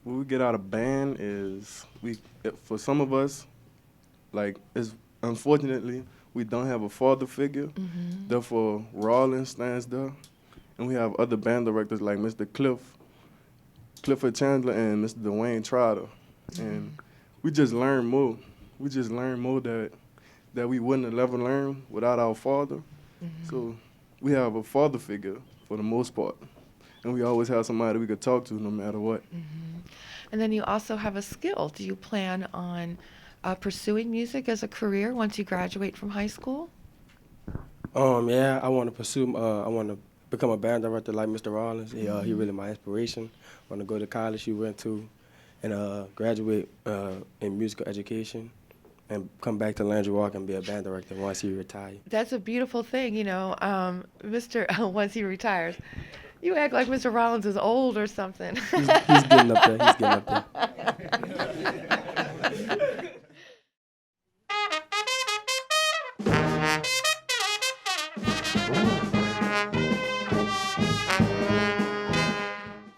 what we get out of band is for some of us, like, it's unfortunately we don't have a father figure. Therefore, Rollins stands there, and we have other band directors like Mr. Clifford Chandler, and Mr. Dwayne Trotter, and we just learn more. We just learn more that we wouldn't have ever learned without our father. So we have a father figure for the most part, and we always have somebody we could talk to no matter what. And then you also have a skill. Do you plan on pursuing music as a career once you graduate from high school? Yeah, I want to pursue. I want to become a band director like Mr. Rollins. He really my inspiration. Want to go to college he went to, and graduate in musical education, and come back to Landry and be a band director once he retires. That's a beautiful thing, Mr. Once he retires. You act like Mr. Rollins is old or something. He's getting up there. He's getting up there.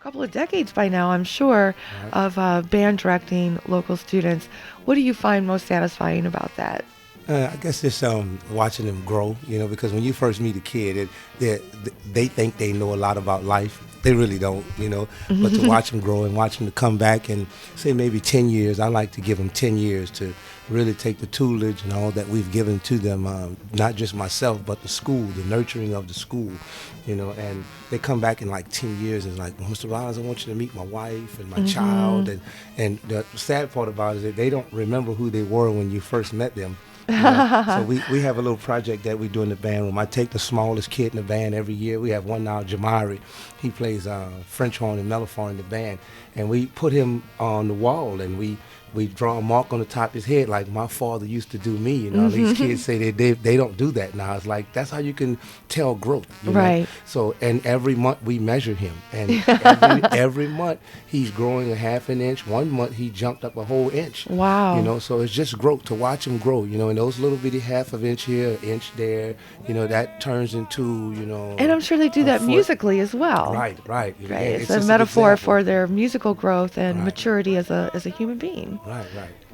Couple of decades by now, I'm sure, of band directing local students. What do you find most satisfying about that? I guess it's watching them grow, because when you first meet a kid, they think they know a lot about life. They really don't, But to watch them grow and watch them to come back and say maybe 10 years, I like to give them 10 years to really take the tutelage and all that we've given to them, not just myself, but the school, the nurturing of the school, and they come back in like 10 years and like, well, Mr. Rollins, I want you to meet my wife and my child. And the sad part about it is that they don't remember who they were when you first met them. So we have a little project that we do in the band room. I take the smallest kid in the band every year. We have one now, Jamari. He plays French horn and mellophone in the band. And we put him on the wall, and we draw a mark on the top of his head like my father used to do me. These kids say they don't do that now. It's like, that's how you can tell growth. Right. So, and every month we measure him. And every month he's growing a half an inch. 1 month he jumped up a whole inch. Wow. So it's just growth, to watch him grow, and those little bitty half of inch here, inch there, that turns into, And I'm sure they do that foot. musically as well. Right. Right. Yeah, It's just a an metaphor example. for their musical growth and Right. maturity as a human being. Right.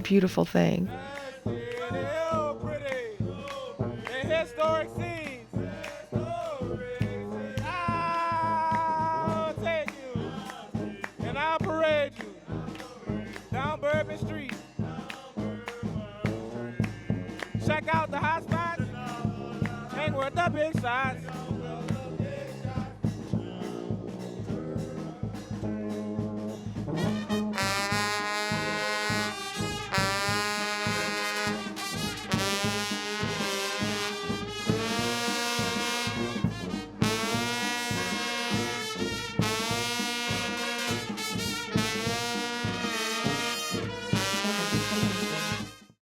Beautiful thing. Historic scenes. I'll take you and I'll parade you down Bourbon Street. Check out the hot spots, hang with the big shots.